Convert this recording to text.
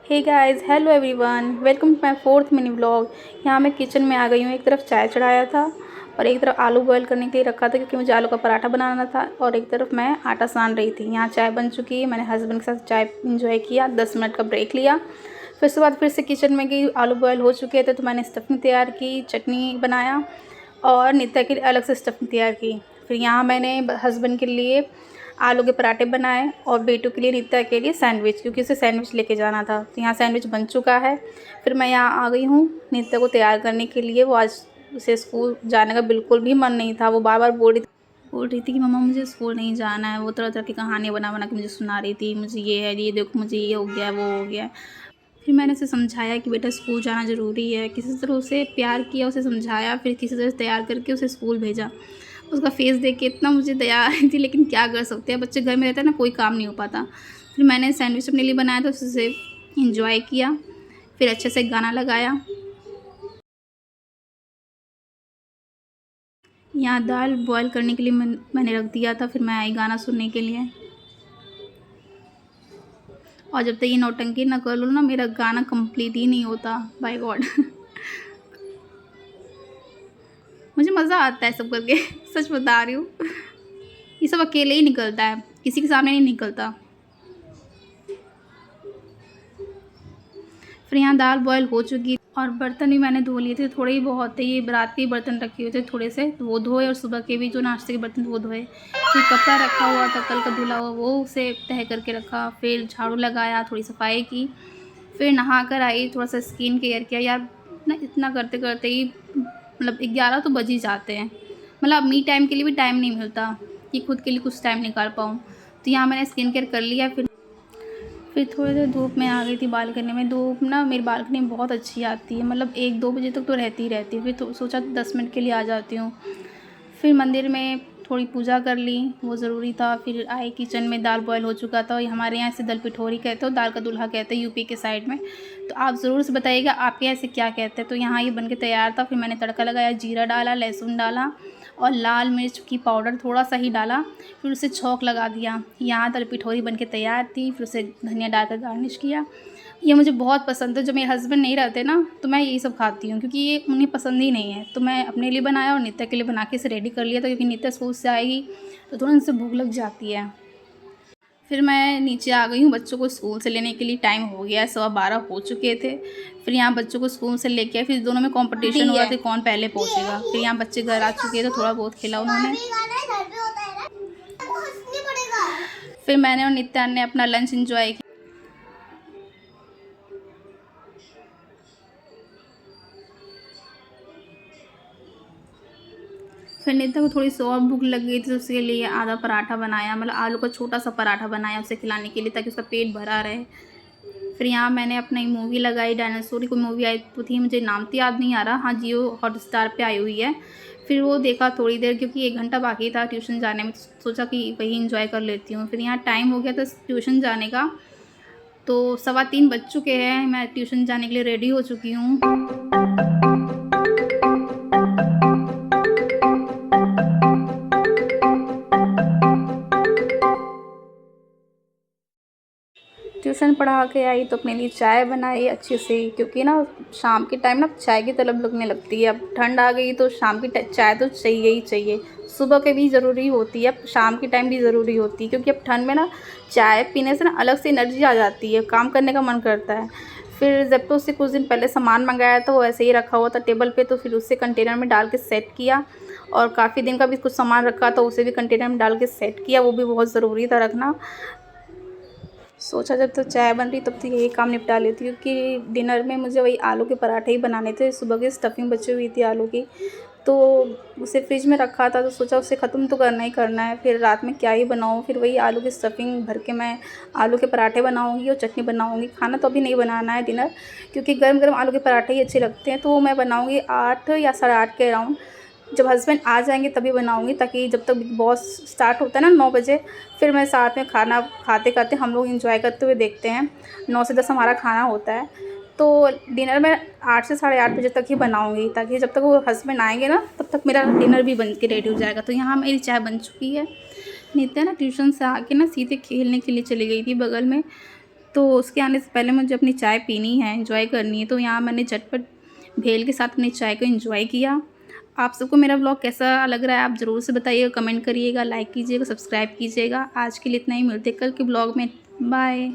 Hey guys, hello everyone, welcome to my fourth mini vlog. यहाँ मैं kitchen में आ गई हूँ। एक तरफ चाय चढ़ाया था और एक तरफ आलू बॉयल करने के लिए रखा था क्योंकि मुझे आलू का पराठा बनाना था, और एक तरफ मैं आटा सान रही थी। यहाँ चाय बन चुकी है। मैंने हस्बैंड के साथ चाय इंजॉय किया, 10 मिनट का ब्रेक लिया। फिर उसके बाद फिर से किचन में गई। आलू बॉयल हो चुके थे तो मैंने स्टफिंग तैयार की, चटनी बनाया और नित्या के लिए अलग से स्टफिंग तैयार की। फिर यहाँ मैंने हस्बैंड के लिए आलू के पराठे बनाए और बेटू के लिए, नित्या के लिए सैंडविच, क्योंकि उसे सैंडविच लेके जाना था। तो यहाँ सैंडविच बन चुका है। फिर मैं यहाँ आ गई हूँ नित्या को तैयार करने के लिए। वो आज उसे स्कूल जाने का बिल्कुल भी मन नहीं था। वो बार बार बोल रही थी कि मम्मा मुझे स्कूल नहीं जाना है। वो तरह तरह की कहानियाँ बना बना के मुझे सुना रही थी, मुझे ये है, ये देखो मुझे ये हो गया, वो हो गया। फिर मैंने उसे समझाया कि बेटा स्कूल जाना ज़रूरी है। किसी तरह उसे प्यार किया, उसे समझाया, फिर किसी तरह से तैयार करके उसे स्कूल भेजा। उसका फेस देख के इतना मुझे दया आ रही थी, लेकिन क्या कर सकते हैं, बच्चे घर में रहते हैं ना, कोई काम नहीं हो पाता। फिर मैंने सैंडविच अपने लिए बनाया तो उसे इंजॉय किया। फिर अच्छे से गाना लगाया। यहाँ दाल बॉयल करने के लिए मैंने रख दिया था। फिर मैं आई गाना सुनने के लिए, और जब तक ये नौटंकी ना कर लो ना, मेरा गाना कंप्लीट ही नहीं होता। By God. मुझे मज़ा आता है सब करके। सच बता रही हूँ। ये सब अकेले ही निकलता है, किसी के सामने नहीं निकलता। फिर यहाँ दाल बॉयल हो चुकी और बर्तन भी मैंने धो लिए थे, थोड़े ही बहुत थे। ये रात के बर्तन रखे हुए थे थोड़े से, तो वो धोए, और सुबह के भी जो नाश्ते के बर्तन थे वो धोए। फिर कपड़ा रखा हुआ था कल का धुला हुआ, वो उसे तह करके रखा। फिर झाड़ू लगाया, थोड़ी सफाई की। फिर नहा कर आई, थोड़ा सा स्किन केयर किया। यार ना, इतना करते करते ही मतलब 11 तो बज ही जाते हैं। मतलब मी टाइम के लिए भी टाइम नहीं मिलता कि खुद के लिए कुछ टाइम निकाल पाऊँ। तो यहाँ मैंने स्किन केयर कर लिया। फिर थोड़ी देर धूप में आ गई थी बालकनी में। धूप ना मेरी बालकनी में बहुत अच्छी आती है, मतलब 1-2 बजे तक तो रहती ही रहती है। फिर तो सोचा 10 मिनट के लिए आ जाती हूँ। फिर मंदिर में थोड़ी पूजा कर ली, वो ज़रूरी था। फिर आई किचन में, दाल बॉयल हो चुका था। हमारे यहाँ इसे दल पिठोरी कहते हो, दाल का दूल्हा कहते हैं यूपी के साइड में। तो आप ज़रूर से बताइएगा आपके यहाँ इसे क्या कहते हैं। तो यहाँ ये बन के तैयार था। फिर मैंने तड़का लगाया, जीरा डाला, लहसुन डाला और लाल मिर्च की पाउडर थोड़ा सा ही डाला। फिर उसे छौंक लगा दिया। यहाँ दल पिठोरी बन के तैयार थी। फिर उसे धनिया डालकर गार्निश किया। ये मुझे बहुत पसंद है। जब मेरे हस्बैंड नहीं रहते ना तो मैं यही सब खाती हूँ, क्योंकि ये उन्हें पसंद ही नहीं है। तो मैं अपने लिए बनाया और नित्या के लिए बना के इसे रेडी कर लिया था, क्योंकि नित्या स्कूल से आएगी तो तुरंत से भूख लग जाती है। फिर मैं नीचे आ गई हूँ बच्चों को स्कूल से लेने के लिए। टाइम हो गया है, 12:15 हो चुके थे। फिर यहाँ बच्चों को स्कूल से लेके आए। फिर दोनों में कंपटीशन हो रहा था कौन पहले पहुँचेगा। फिर यहाँ बच्चे घर आ चुके थे, थोड़ा बहुत खेला उन्होंने। फिर मैंने और नित्या ने अपना लंच एंजॉय किया। फिर नित्या को थोड़ी सी और भूख लग गई थी, तो उसके लिए आधा पराठा बनाया, मतलब आलू का छोटा सा पराठा बनाया उसे खिलाने के लिए, ताकि उसका पेट भरा रहे। फिर यहाँ मैंने अपनी मूवी लगाई, डायनासोर की कोई मूवी आई तो थी, मुझे नाम तो याद नहीं आ रहा। हाँ, जियो हॉटस्टार पे आई हुई है। फिर वो देखा थोड़ी देर, क्योंकि 1 घंटा बाकी था ट्यूशन जाने में, तो सोचा कि वही इंजॉय कर लेती हूँ। फिर यहाँ टाइम हो गया था ट्यूशन जाने का, तो 3:15 बज चुके हैं। मैं ट्यूशन जाने के लिए रेडी हो चुकी हूँ। ट्यूशन पढ़ा के आई तो अपने लिए चाय बनाई अच्छे से, क्योंकि ना शाम के टाइम ना चाय की तलब लगने लगती है। अब ठंड आ गई तो शाम की चाय तो चाहिए ही चाहिए। सुबह के भी ज़रूरी होती है, अब शाम के टाइम भी ज़रूरी होती है, क्योंकि अब ठंड में ना चाय पीने से ना अलग से एनर्जी आ जाती है, काम करने का मन करता है। फिर जब तो उससे कुछ दिन पहले सामान मंगाया था, वो ऐसे ही रखा हुआ था टेबल पे, तो फिर उससे कंटेनर में डाल के सेट किया। और काफ़ी दिन का भी कुछ सामान रखा था, उसे भी कंटेनर में डाल के सेट किया। वो भी बहुत ज़रूरी था रखना। सोचा जब तो चाय बन रही तब तो यही काम निपटा लेती हूँ, क्योंकि डिनर में मुझे वही आलू के पराठे ही बनाने थे। सुबह की स्टफिंग बची हुई थी आलू की, तो उसे फ्रिज में रखा था, तो सोचा उसे ख़त्म तो करना ही करना है। फिर रात में क्या ही बनाऊँ, फिर वही आलू की स्टफिंग भर के मैं आलू के पराठे बनाऊँगी और चटनी बनाऊँगी। खाना तो अभी नहीं बनाना है डिनर, क्योंकि गर्म गर्म आलू के पराठे ही अच्छे लगते हैं। तो वो मैं बनाऊँगी 8 या 8:30 के अराउंड, जब हस्बैंड आ जाएंगे तभी बनाऊंगी, ताकि जब तक बिग बॉस स्टार्ट होता है ना 9 बजे, फिर मैं साथ में खाना खाते खाते हम लोग एंजॉय करते हुए देखते हैं। 9 से 10 हमारा खाना होता है। तो डिनर मैं 8 से 8:30 बजे तक ही बनाऊंगी, ताकि जब तक वो हस्बैंड आएंगे ना तब तक मेरा डिनर भी बन के रेडी हो जाएगा। तो यहाँ मेरी चाय बन चुकी है। नित्या ना ट्यूशन से आके ना सीधे खेलने के लिए चली गई थी बगल में, तो उसके आने से पहले मुझे अपनी चाय पीनी है, एंजॉय करनी है। तो यहाँ मैंने झटपट भेल के साथ अपनी चाय को एंजॉय किया। आप सबको मेरा व्लॉग कैसा लग रहा है आप ज़रूर से बताइएगा, कमेंट करिएगा, लाइक कीजिएगा, सब्सक्राइब कीजिएगा। आज के लिए इतना ही, मिलते हैं कल के व्लॉग में। बाय।